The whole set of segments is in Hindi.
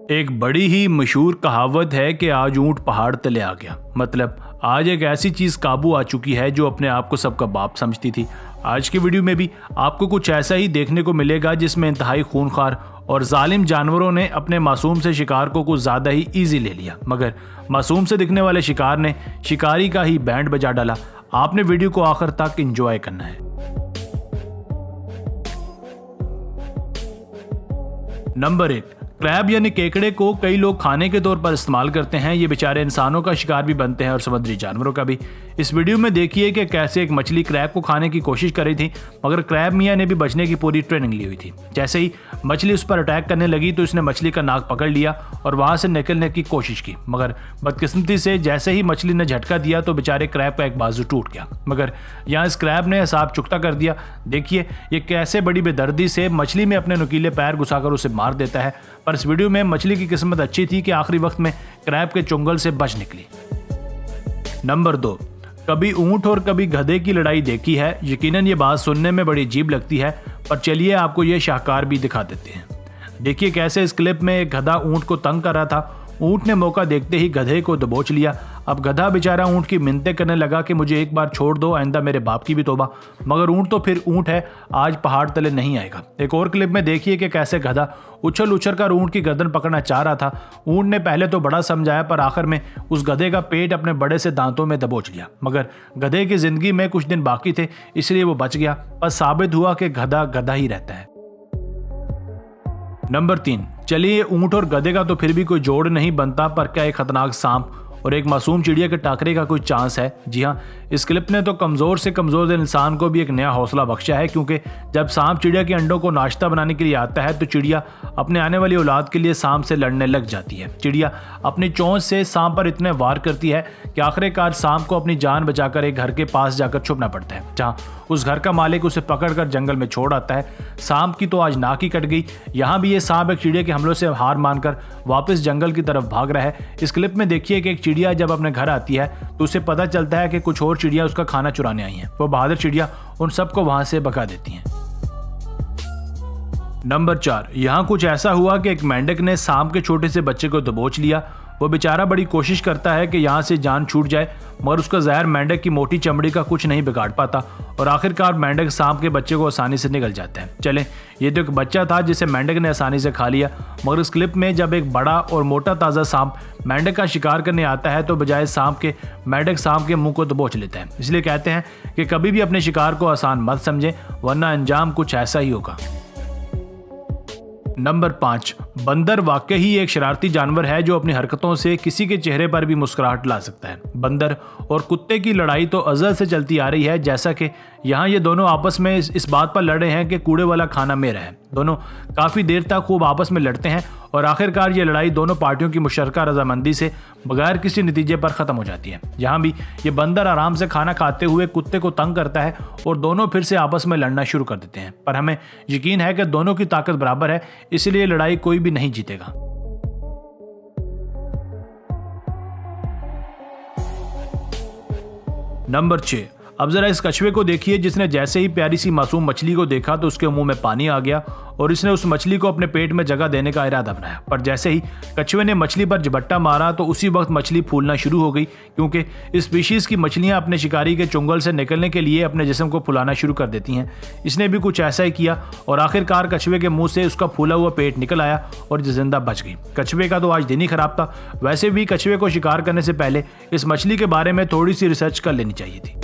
एक बड़ी ही मशहूर कहावत है कि आज ऊंट पहाड़ तले आ गया। मतलब आज एक ऐसी चीज़ काबू आ चुकी है जो अपने आप को सबका बाप समझती थी। आज की वीडियो में भी आपको कुछ ऐसा ही देखने को मिलेगा जिसमें इंतहाई खूनखार और जालिम जानवरों ने अपने मासूम से शिकार को कुछ ज़्यादा ही ईजी ले लिया, मगर मासूम से दिखने वाले शिकार ने शिकारी का ही बैंड बजा डाला। आपने वीडियो को आखिर तक एंजॉय करना है। नंबर 1, क्रैब यानी केकड़े को कई लोग खाने के तौर पर इस्तेमाल करते हैं। ये बेचारे इंसानों का शिकार भी बनते हैं और समुद्री जानवरों का भी। इस वीडियो में देखिए कि कैसे एक मछली क्रैब को खाने की कोशिश कर रही थी, मगर क्रैब मियाँ ने भी बचने की पूरी ट्रेनिंग ली हुई थी। जैसे ही मछली उस पर अटैक करने लगी तो इसने मछली का नाक पकड़ लिया और वहां से निकलने की कोशिश की, मगर बदकिस्मती से जैसे ही मछली ने झटका दिया तो बेचारे क्रैब का एक बाजू टूट गया। मगर यहाँ इस क्रैब ने हिसाब चुकता कर दिया। देखिए ये कैसे बड़ी बेदर्दी से मछली में अपने नुकीले पैर घुसाकर उसे मार देता है। पर इस वीडियो में मछली की किस्मत अच्छी थी कि आखिरी वक्त में क्रैब के चुंगल से बच निकली। नंबर 2, कभी ऊंट और कभी गधे की लड़ाई देखी है। यकीनन ये बात सुनने में बड़ी अजीब लगती है, पर चलिए आपको ये शाहकार भी दिखा देते हैं। देखिए कैसे इस क्लिप में एक गधा ऊंट को तंग कर रहा था। ऊंट ने मौका देखते ही गधे को दबोच लिया। अब गधा बेचारा ऊंट की मिन्नतें करने लगा कि मुझे एक बार छोड़ दो, आइंदा मेरे बाप की भी तौबा। मगर ऊंट तो फिर ऊंट है, आज पहाड़ तले नहीं आएगा। एक और क्लिप में देखिए कि कैसे गधा उछल उछल कर ऊंट की गर्दन पकड़ना चाह रहा था। ऊंट ने पहले तो बड़ा समझाया, पर आखिर में उस गधे का पेट अपने बड़े से दांतों में दबोच लिया। मगर गधे की जिंदगी में कुछ दिन बाकी थे, इसलिए वो बच गया। पर साबित हुआ कि गधा गधा ही रहता है। नंबर 3, चलिए ऊंट और गधे का तो फिर भी कोई जोड़ नहीं बनता, पर क्या एक खतरनाक सांप और एक मासूम चिड़िया के टाकरे का कोई चांस है? जी हाँ, इस क्लिप ने तो कमज़ोर से कमज़ोर दिल इंसान को भी एक नया हौसला बख्शा है, क्योंकि जब सांप चिड़िया के अंडों को नाश्ता बनाने के लिए आता है तो चिड़िया अपने आने वाली औलाद के लिए सांप से लड़ने लग जाती है। चिड़िया अपनी चोंच से सांप पर इतने वार करती है कि आखिरकार सांप को अपनी जान बचाकर एक घर के पास जाकर छुपना पड़ता है, जहाँ उस घर का मालिक उसे पकड़कर जंगल में छोड़ आता है। सांप की तो आज नाक ही कट गई। यहाँ भी ये सांप एक चिड़िया के हमलों से हार मानकर वापस जंगल की तरफ भाग रहा है। इस क्लिप में देखिए कि एक चिड़िया जब अपने घर आती है तो उसे पता चलता है कि कुछ और चिड़िया उसका खाना चुराने आई हैं। वो बहादुर चिड़िया उन सबको वहां से भगा देती हैं। नंबर 4, यहाँ कुछ ऐसा हुआ कि एक मेंढक ने सांप के छोटे से बच्चे को दबोच लिया। वो बेचारा बड़ी कोशिश करता है कि यहाँ से जान छूट जाए, मगर उसका जहर मेंढक की मोटी चमड़ी का कुछ नहीं बिगाड़ पाता और आखिरकार मेंढक सांप के बच्चे को आसानी से निगल जाता है। चले, ये तो एक बच्चा था जिसे मेंढक ने आसानी से खा लिया, मगर इस क्लिप में जब एक बड़ा और मोटा ताज़ा सांप मेंढक का शिकार करने आता है तो बजाय सांप के मेंढक सांप के मुंह को दबोच लेता है। इसलिए कहते हैं कि कभी भी अपने शिकार को आसान मत समझें, वरना अंजाम कुछ ऐसा ही होगा। नंबर 5, बंदर वाकई ही एक शरारती जानवर है जो अपनी हरकतों से किसी के चेहरे पर भी मुस्कुराहट ला सकता है। बंदर और कुत्ते की लड़ाई तो अज़ल से चलती आ रही है, जैसा कि यहाँ ये दोनों आपस में इस बात पर लड़े हैं कि कूड़े वाला खाना मेरा है। दोनों काफ़ी देर तक खूब आपस में लड़ते हैं और आखिरकार ये लड़ाई दोनों पार्टियों की मुशतरका रजामंदी से बगैर किसी नतीजे पर ख़त्म हो जाती है। यहाँ भी ये बंदर आराम से खाना खाते हुए कुत्ते को तंग करता है और दोनों फिर से आपस में लड़ना शुरू कर देते हैं। पर हमें यकीन है कि दोनों की ताकत बराबर है, इसलिए लड़ाई कोई भी नहीं जीतेगा। नंबर 6, अब जरा इस कछुए को देखिए जिसने जैसे ही प्यारी सी मासूम मछली को देखा तो उसके मुंह में पानी आ गया और इसने उस मछली को अपने पेट में जगह देने का इरादा बनाया। पर जैसे ही कछुए ने मछली पर झपट्टा मारा तो उसी वक्त मछली फूलना शुरू हो गई, क्योंकि इस स्पीशीज की मछलियां अपने शिकारी के चुंगल से निकलने के लिए अपने जिस्म को फुलाना शुरू कर देती हैं। इसने भी कुछ ऐसा ही किया और आखिरकार कछुए के मुंह से उसका फूला हुआ पेट निकल आया और जिंदा बच गई। कछुए का तो आज दिन ही खराब था। वैसे भी कछुए को शिकार करने से पहले इस मछली के बारे में थोड़ी सी रिसर्च कर लेनी चाहिए थी।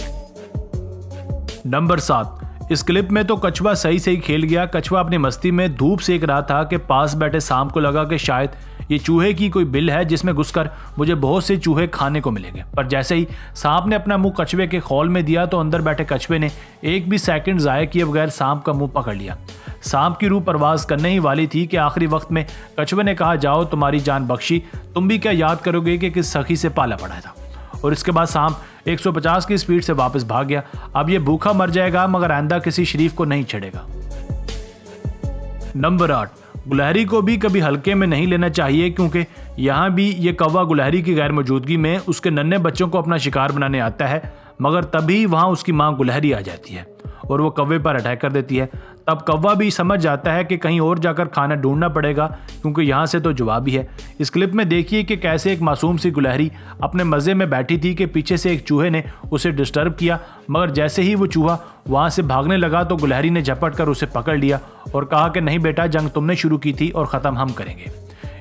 नंबर 7, इस क्लिप में तो कछुआ सही सही खेल गया। कछुआ अपनी मस्ती में धूप सेक रहा था कि पास बैठे सांप को लगा कि शायद ये चूहे की कोई बिल है जिसमें घुसकर मुझे बहुत से चूहे खाने को मिलेंगे। पर जैसे ही सांप ने अपना मुंह कछुए के खोल में दिया तो अंदर बैठे कछुए ने एक भी सेकंड ज़ाया किए बगैर सांप का मुंह पकड़ लिया। सांप की रूह परवाज करने ही वाली थी कि आखिरी वक्त में कछुए ने कहा, जाओ तुम्हारी जान बख्शी, तुम भी क्या याद करोगे कि किस सखी से पाला पड़ा था। और इसके बाद सांप 150 की स्पीड से वापस भाग गया। अब ये भूखा मर जाएगा, मगर आइंदा किसी शरीफ को नहीं छेड़ेगा। नंबर 8, गुलहरी को भी कभी हल्के में नहीं लेना चाहिए, क्योंकि यहाँ भी ये कौवा गुलहरी की गैर मौजूदगी में उसके नन्हे बच्चों को अपना शिकार बनाने आता है, मगर तभी वहाँ उसकी माँ गुलहरी आ जाती है और वो कौवे पर अटैक कर देती है। तब कौवा भी समझ जाता है कि कहीं और जाकर खाना ढूंढना पड़ेगा क्योंकि यहाँ से तो जवाब ही है। इस क्लिप में देखिए कि कैसे एक मासूम सी गुलहरी अपने मज़े में बैठी थी कि पीछे से एक चूहे ने उसे डिस्टर्ब किया, मगर जैसे ही वो चूहा वहाँ से भागने लगा तो गुलहरी ने झपट कर उसे पकड़ लिया और कहा कि नहीं बेटा, जंग तुमने शुरू की थी और ख़त्म हम करेंगे।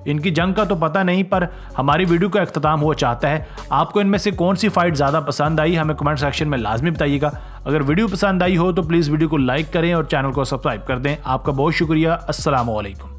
इनकी जंग का तो पता नहीं, पर हमारी वीडियो का अख्ताम हो चाहता है। आपको इनमें से कौन सी फाइट ज़्यादा पसंद आई, हमें कमेंट सेक्शन में लाजमी बताइएगा। अगर वीडियो पसंद आई हो तो प्लीज़ वीडियो को लाइक करें और चैनल को सब्सक्राइब कर दें। आपका बहुत शुक्रिया। अस्सलाम वालेकुम।